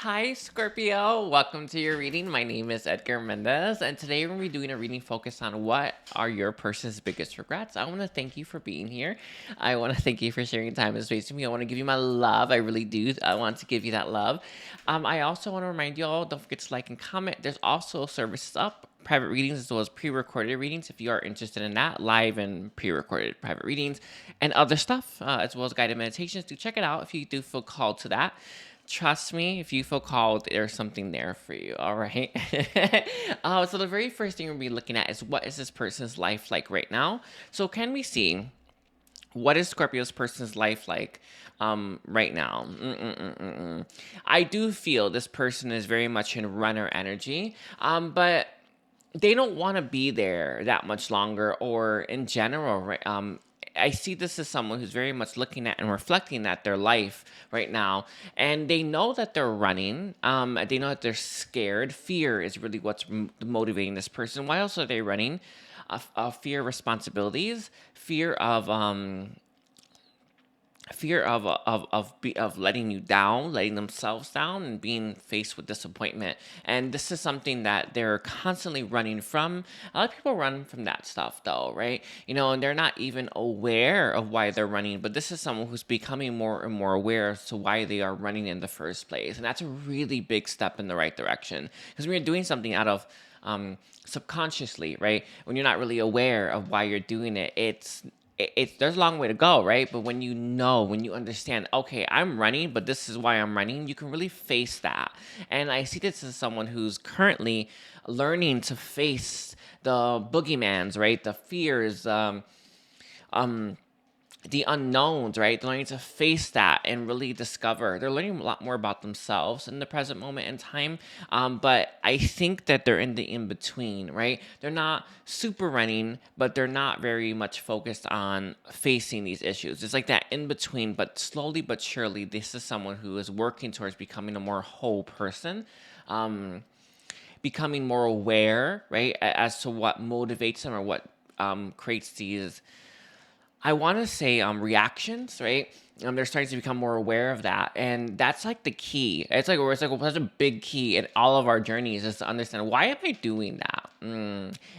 Hi, Scorpio. Welcome to your reading. My name is Edgar Mendez, and today we're going to be doing a reading focused on what are your person's biggest regrets. I want to thank you for being here. I want to thank you for sharing time and space with me. I want to give you my love. I really do. I want to give you that love. I also want to remind you all, don't forget to like and comment. There's also services up, private readings as well as pre-recorded readings if you are interested in that, live and pre-recorded private readings and other stuff, as well as guided meditations. Do check it out if you do feel called to that. Trust me, if you feel called, there's something there for you, all right? So the very first thing we'll be looking at is what is this person's life like right now? So can we see what is Scorpio's person's life like right now? I do feel this person is very much in runner energy, but they don't want to be there that much longer, or in general, right? I see this as someone who's very much looking at and reflecting at their life right now, and they know that they're running. They know that they're scared. Fear is really what's motivating this person. Why else are they running? Fear of responsibilities, fear of letting you down, letting themselves down, and being faced with disappointment. And this is something that they're constantly running from. A lot of people run from that stuff, though, right? And they're not even aware of why they're running. But this is someone who's becoming more and more aware as to why they are running in the first place, and that's a really big step in the right direction. Because when you're doing something out of subconsciously, right? When you're not really aware of why you're doing it, there's a long way to go, right? But when you understand, okay, I'm running, but this is why I'm running, you can really face that. And I see this as someone who's currently learning to face the boogeymans, right? The fears, the unknowns, right? They're learning to face that and really discover. They're learning a lot more about themselves in the present moment in time. But I think that they're in the in between, right? They're not super running, but they're not very much focused on facing these issues. It's like that in between, but slowly but surely, this is someone who is working towards becoming a more whole person. Becoming more aware, right, as to what motivates them or what creates these, I want to say, reactions, right? They're starting to become more aware of that, and that's like the key. It's like such a big key in all of our journeys is to understand, why am I doing that?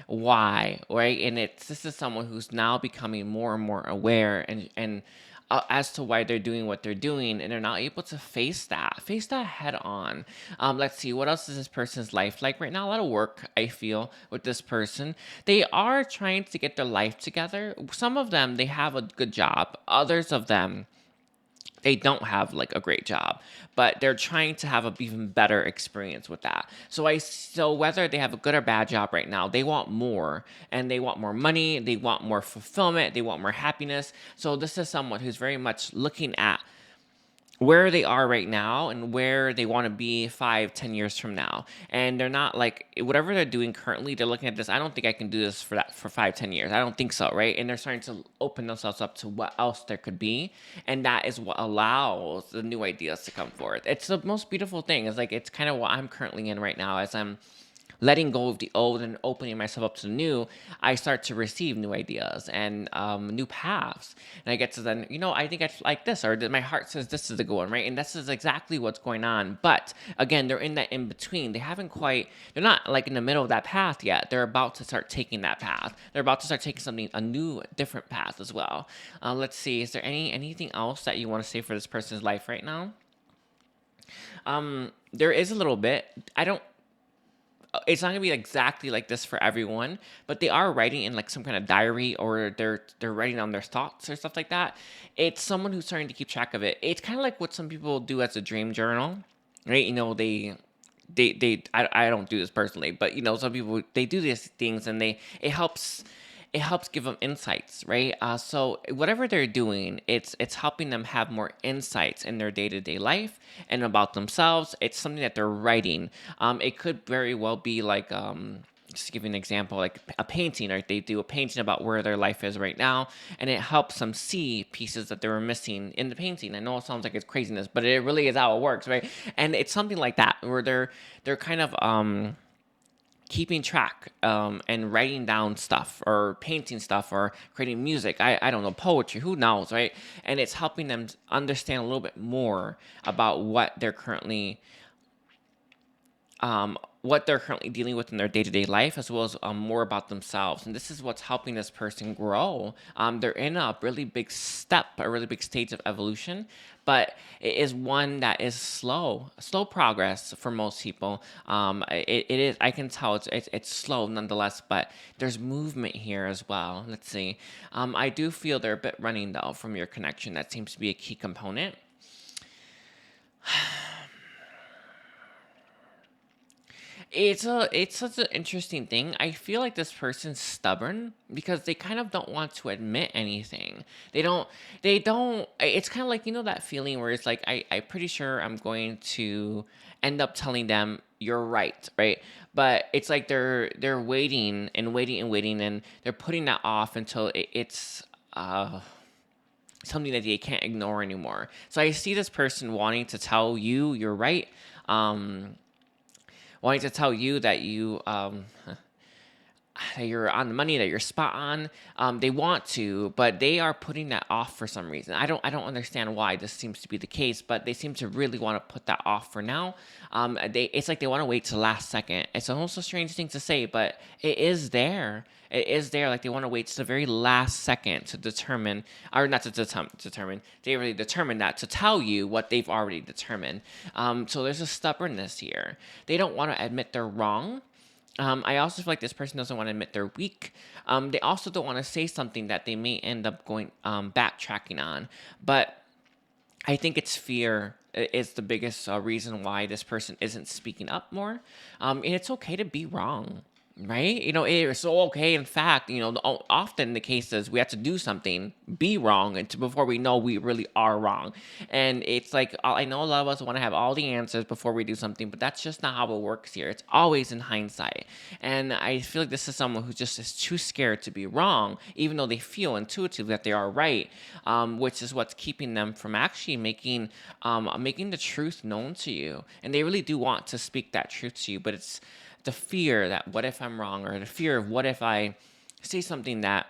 Why, right? And this is someone who's now becoming more and more aware and as to why they're doing what they're doing, and they're not able to face that head on. Let's see, what else is this person's life like right now? A lot of work, I feel, with this person. They are trying to get their life together. Some of them, they have a good job. Others of them, they don't have like a great job, but they're trying to have a even better experience with that. So whether they have a good or bad job right now, they want more, and they want more money, they want more fulfillment, they want more happiness. So this is someone who's very much looking at where they are right now and where they want to be 5-10 years from now. And they're not like, whatever they're doing currently, they're looking at this, I don't think I can do this for 5-10 years. I don't think so, right? And they're starting to open themselves up to what else there could be, and that is what allows the new ideas to come forth. It's the most beautiful thing. It's kind of what I'm currently in right now, as I'm letting go of the old and opening myself up to the new. I start to receive new ideas and new paths. And I get to then, I think I like this, or my heart says this is the good one, right? And this is exactly what's going on. But again, they're in that in between. They're not like in the middle of that path yet. They're about to start taking that path. They're about to start taking a new, different path as well. Let's see, is there anything else that you want to say for this person's life right now? There is a little bit. It's not gonna be exactly like this for everyone, but they are writing in like some kind of diary, or they're writing down their thoughts or stuff like that. It's someone who's starting to keep track of it. It's kind of like what some people do as a dream journal, right? I don't do this personally, but some people, they do these things, and it helps give them insights, right? So whatever they're doing, it's helping them have more insights in their day-to-day life and about themselves. It's something that they're writing. It could very well be like, just to give you an example, like a painting, or they do a painting about where their life is right now, and it helps them see pieces that they were missing in the painting. I know it sounds like it's craziness, but it really is how it works, right? And it's something like that, where they're kind of keeping track, and writing down stuff, or painting stuff, or creating music. I don't know, poetry, who knows, right? And it's helping them understand a little bit more about what they're currently what they're currently dealing with in their day-to-day life, as well as more about themselves. And this is what's helping this person grow. They're in a really big step, a really big stage of evolution, but it is one that is slow progress for most people. It is, I can tell it's slow nonetheless, but there's movement here as well. Let's see. I do feel they're a bit running though from your connection. That seems to be a key component. It's such an interesting thing. I feel like this person's stubborn because they kind of don't want to admit anything. They don't it's kind of like, that feeling where it's like I'm pretty sure I'm going to end up telling them you're right? But it's like they're waiting and waiting and waiting, and they're putting that off until it's something that they can't ignore anymore. So I see this person wanting to tell you you're right. Um Wanting to tell you that that you're on the money, that you're spot on. They want to, but they are putting that off for some reason. I don't understand why this seems to be the case, but they seem to really want to put that off for now. It's like they want to wait to the last second. It's almost a strange thing to say, but it is there. It is there. Like they want to wait to the very last second to determine, or not to determine. They really determine that to tell you what they've already determined. So there's a stubbornness here. They don't want to admit they're wrong. I also feel like this person doesn't want to admit they're weak. They also don't want to say something that they may end up going backtracking on. But I think it's fear is the biggest reason why this person isn't speaking up more. And it's okay to be wrong, right? It's so okay. In fact, often the case is we have to do something, be wrong, before we know we really are wrong. And it's like, I know a lot of us want to have all the answers before we do something, but that's just not how it works here. It's always in hindsight. And I feel like this is someone who just is too scared to be wrong, even though they feel intuitively that they are right, which is what's keeping them from actually making the truth known to you. And they really do want to speak that truth to you, but it's the fear that what if I'm wrong, or the fear of what if I say something that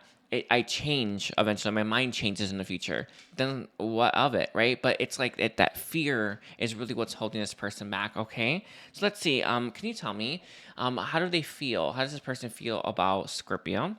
I change eventually, my mind changes in the future, then what of it, right? But it's like that fear is really what's holding this person back. Okay, so let's see. Can you tell me, how do they feel? How does this person feel about Scorpio?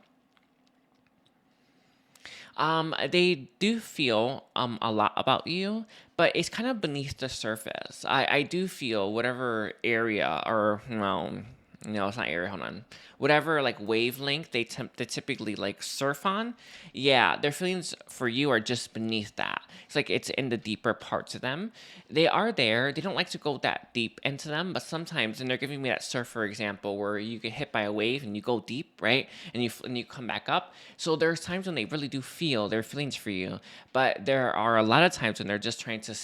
They do feel a lot about you, but it's kind of beneath the surface. I do feel whatever area, or no, it's not area. Hold on. Whatever like wavelength they typically like surf on, yeah, their feelings for you are just beneath that. It's like it's in the deeper parts of them. They are there. They don't like to go that deep into them, but sometimes, and they're giving me that surfer example where you get hit by a wave and you go deep, right, and you come back up. So there's times when they really do feel their feelings for you, but there are a lot of times when they're just trying to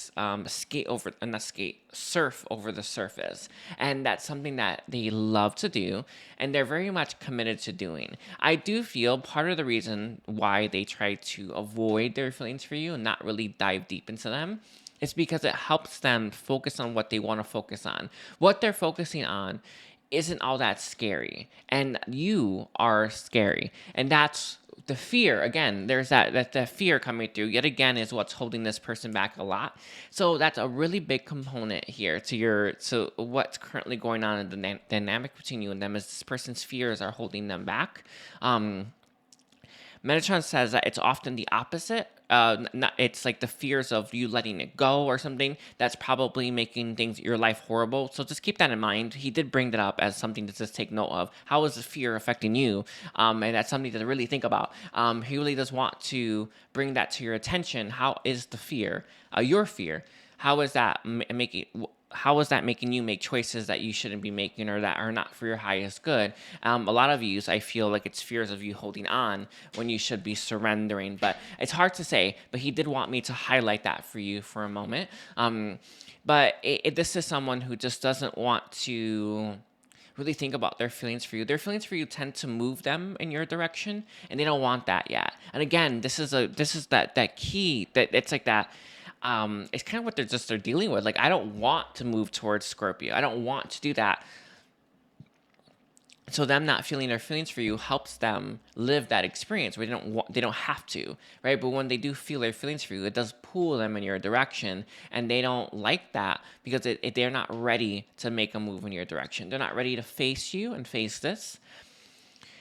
surf over the surface, and that's something that they love to do, and they're very much committed to doing. I do feel part of the reason why they try to avoid their feelings for you and not really dive deep into them is because it helps them focus on what they want to focus on. What they're focusing on isn't all that scary, and you are scary, and that's the fear. Again, there's that fear coming through yet again is what's holding this person back a lot. So that's a really big component here to what's currently going on in the dynamic between you and them, is this person's fears are holding them back. Metatron says that it's often the opposite. It's like the fears of you letting it go or something that's probably making your life horrible. So just keep that in mind. He did bring that up as something to just take note of. How is the fear affecting you? And that's something to really think about. He really does want to bring that to your attention. How is the fear, your fear? How is that making you make choices that you shouldn't be making, or that are not for your highest good? A lot of you, I feel like it's fears of you holding on when you should be surrendering, but it's hard to say. But he did want me to highlight that for you for a moment. But this is someone who just doesn't want to really think about their feelings for you. Their feelings for you tend to move them in your direction, and they don't want that yet. And again, this is that key, that it's like that. It's kind of what they're dealing with. Like, I don't want to move towards Scorpio. I don't want to do that. So them not feeling their feelings for you helps them live that experience where they don't have to, right? But when they do feel their feelings for you, it does pull them in your direction, and they don't like that because they're not ready to make a move in your direction. They're not ready to face you and face this.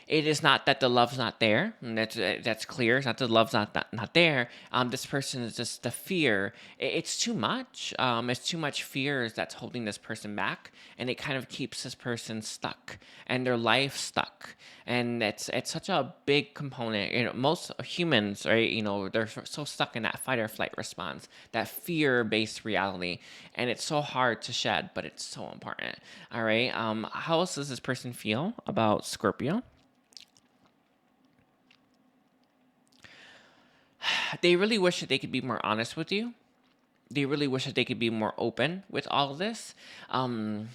It is not that the love's not there. And that's clear. It's not that the love's not there. This person is just the fear. It's too much. It's too much fears that's holding this person back, and it kind of keeps this person stuck and their life stuck. And it's such a big component. Most humans, right? They're so stuck in that fight or flight response, that fear-based reality, and it's so hard to shed, but it's so important. All right. How else does this person feel about Scorpio? They really wish that they could be more honest with you. They really wish that they could be more open with all of this. Um,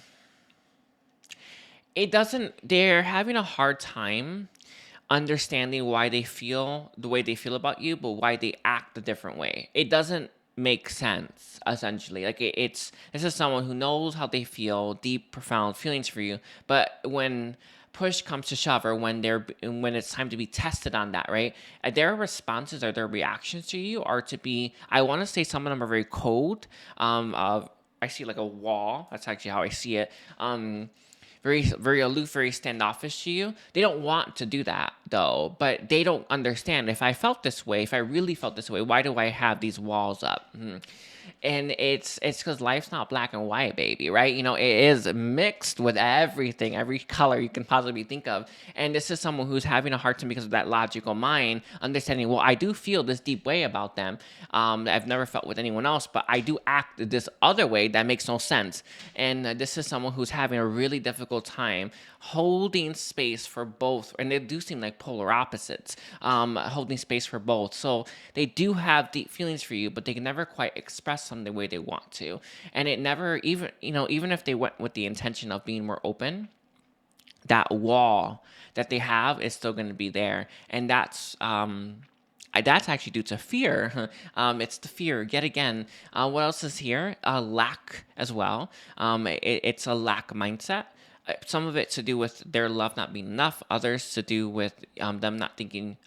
it doesn't, they're having a hard time understanding why they feel the way they feel about you, but why they act a different way. It doesn't make sense, essentially. Like this is someone who knows how they feel, deep, profound feelings for you, but when push comes to shove, or when it's time to be tested on that, right? Their responses or their reactions to you are to be, I want to say some of them are very cold. I see like a wall. That's actually how I see it. Very, very aloof, very standoffish to you. They don't want to do that though, but they don't understand. If I felt this way, if I really felt this way, why do I have these walls up? And it's because life's not black and white, baby, right? It is mixed with everything, every color you can possibly think of. And this is someone who's having a hard time because of that logical mind, understanding, well, I do feel this deep way about them that I've never felt with anyone else, but I do act this other way that makes no sense. And this is someone who's having a really difficult time holding space for both, and they do seem like polar opposites, holding space for both. So they do have deep feelings for you, but they can never quite express them the way they want to. And it never, even if they went with the intention of being more open, that wall that they have is still going to be there. And that's actually due to fear. It's the fear yet again. What else is here? Lack as well. It's a lack mindset. Some of it to do with their love not being enough. Others to do with them not thinking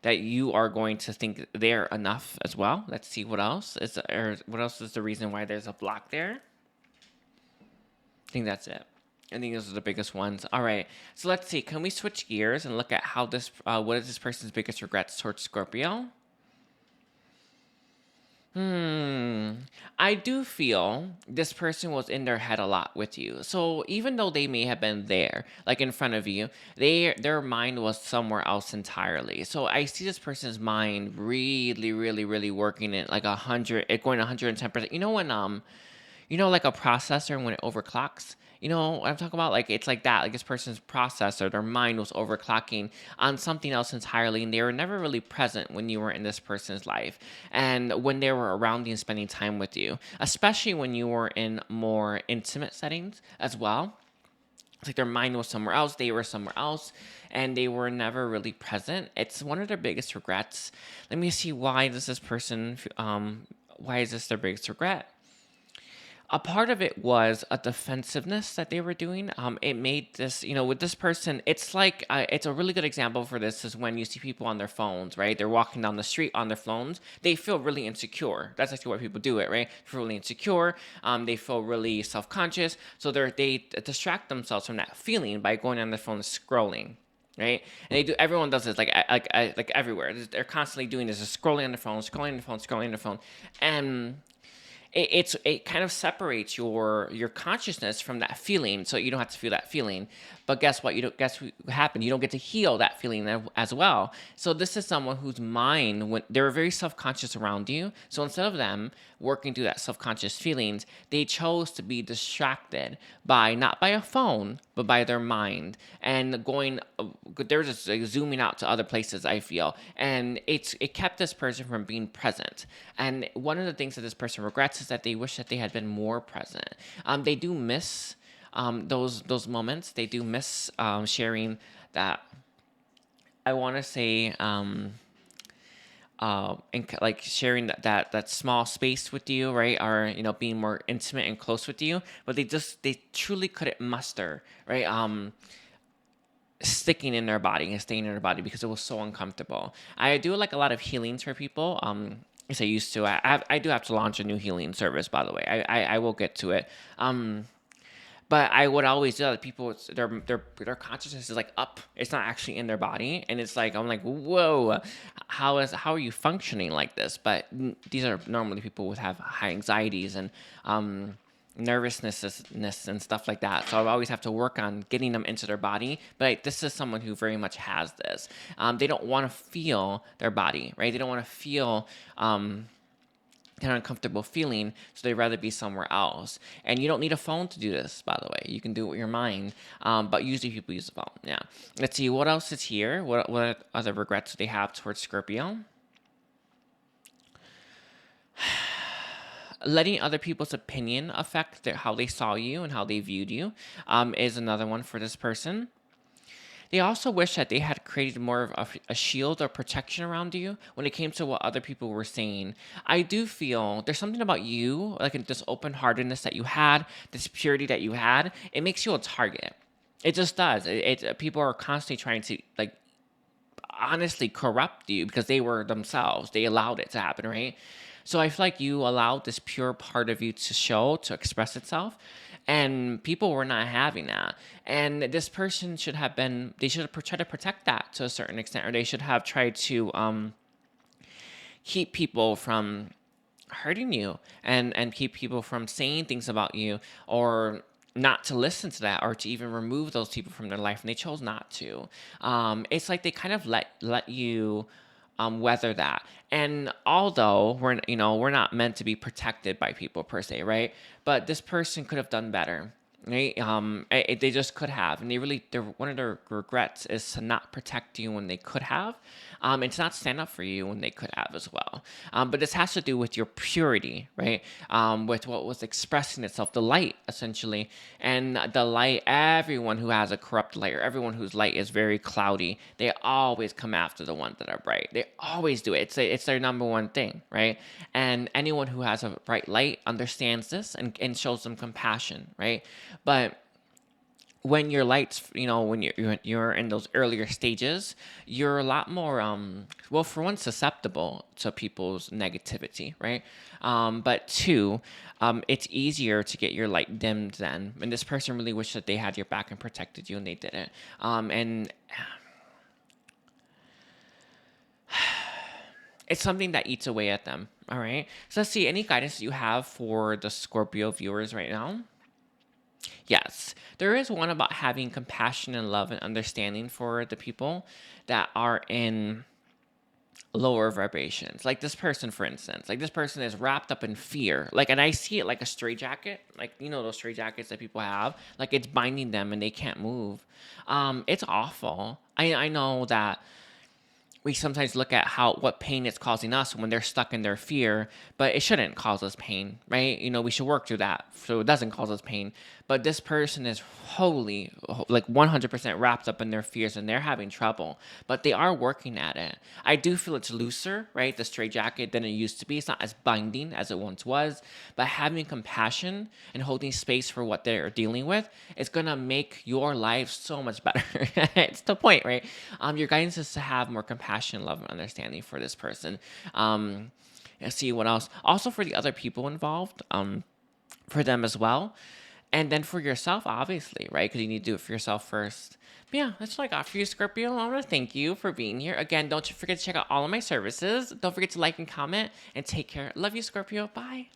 that you are going to think they're enough as well. Let's see what else is, or what else is the reason why there's a block there. I think that's it. I think those are the biggest ones. All right, so let's see. Can we switch gears and look at how what is this person's biggest regrets towards Scorpio? I do feel this person was in their head a lot with you. So even though they may have been there, like in front of you, their mind was somewhere else entirely. So I see this person's mind really, really, really working it like 100, it going 110%. Like a processor when it overclocks. You know what I'm talking about? Like it's like that. Like this person's processor, their mind was overclocking on something else entirely, and they were never really present when you were in this person's life, and when they were around you and spending time with you, especially when you were in more intimate settings as well. It's like their mind was somewhere else, they were somewhere else, and they were never really present. It's one of their biggest regrets. Let me see, why is this their biggest regret? A part of it was a defensiveness that they were doing. It made this, with this person, it's like, it's a really good example for this is when you see people on their phones, right? They're walking down the street on their phones. They feel really insecure. That's actually why people do it, right? They feel really insecure. They feel really self-conscious. So they distract themselves from that feeling by going on their phone and scrolling. Right, and everyone does this like everywhere. They're constantly doing this, just scrolling on the phone, scrolling on the phone, scrolling on the phone, and it kind of separates your consciousness from that feeling, so you don't have to feel that feeling. But guess what? Guess what happened? You don't get to heal that feeling as well. So this is someone whose mind, when they were very self-conscious around you, so instead of them working through that self-conscious feelings, they chose to be distracted by, not by a phone, but by their mind, and they're just like zooming out to other places, I feel. And it kept this person from being present. And one of the things that this person regrets is that they wish that they had been more present. They do miss those moments. They do miss sharing that. I want to say and like sharing that small space with you, right? Or, being more intimate and close with you, but they truly couldn't muster, right? Sticking in their body and staying in their body because it was so uncomfortable. I do like a lot of healings for people. As I used to. I do have to launch a new healing service, by the way. I will get to it. But I would always do that. People, their consciousness is like up. It's not actually in their body, and it's like I'm like, whoa, how are you functioning like this? But these are normally people who have high anxieties and nervousness and stuff like that. So I always have to work on getting them into their body. But this is someone who very much has this. They don't want to feel their body, right? They don't want to feel an uncomfortable feeling, so they'd rather be somewhere else. And you don't need a phone to do this, by the way. You can do it with your mind, but usually people use the phone. Yeah. Let's see what else is here. What other regrets do they have towards Scorpio? Letting other people's opinion affect how they saw you and how they viewed you is another one for this person. They also wish that they had created more of a shield or protection around you when it came to what other people were saying. I do feel there's something about you, like this open-heartedness that you had, this purity that you had. It makes you a target. It just does. People are constantly trying to like honestly corrupt you because they were themselves. They allowed it to happen, right? So I feel like you allowed this pure part of you to express itself. And people were not having that. And this person should have tried to protect that to a certain extent, or they should have tried to keep people from hurting you and keep people from saying things about you, or not to listen to that, or to even remove those people from their life. And they chose not to. It's like they kind of let you weather that. And although we're not meant to be protected by people per se, right? But this person could have done better, right? They just could have, and one of their regrets is to not protect you when they could have, and to not stand up for you when they could have as well. But this has to do with your purity, right? With what was expressing itself, the light essentially, and the light. Everyone who has a corrupt light, or everyone whose light is very cloudy, they always come after the ones that are bright. They always do it. It's their number one thing, right? And anyone who has a bright light understands this and shows them compassion, right? But when your lights, when you're in those earlier stages, you're a lot more, well, for one, susceptible to people's negativity, right? But two, it's easier to get your light dimmed then. And this person really wished that they had your back and protected you, and they didn't. And it's something that eats away at them, all right? So let's see, any guidance you have for the Scorpio viewers right now? Yes, there is one about having compassion and love and understanding for the people that are in lower vibrations. Like this person, for instance, like this person is wrapped up in fear. Like, and I see it like a straitjacket, like, those straitjackets that people have, like it's binding them and they can't move. It's awful. I know that we sometimes look at what pain it's causing us when they're stuck in their fear, but it shouldn't cause us pain, right? We should work through that so it doesn't cause us pain. But this person is wholly, like 100% wrapped up in their fears, and they're having trouble, but they are working at it. I do feel it's looser, right? The straitjacket than it used to be. It's not as binding as it once was, but having compassion and holding space for what they're dealing with is going to make your life so much better. It's the point, right? Your guidance is to have more compassion, love, and understanding for this person. Let's see what else. Also for the other people involved, for them as well. And then for yourself, obviously, right? Because you need to do it for yourself first. But yeah, that's what I got for you, Scorpio. I want to thank you for being here. Again, don't forget to check out all of my services. Don't forget to like and comment, and take care. Love you, Scorpio. Bye.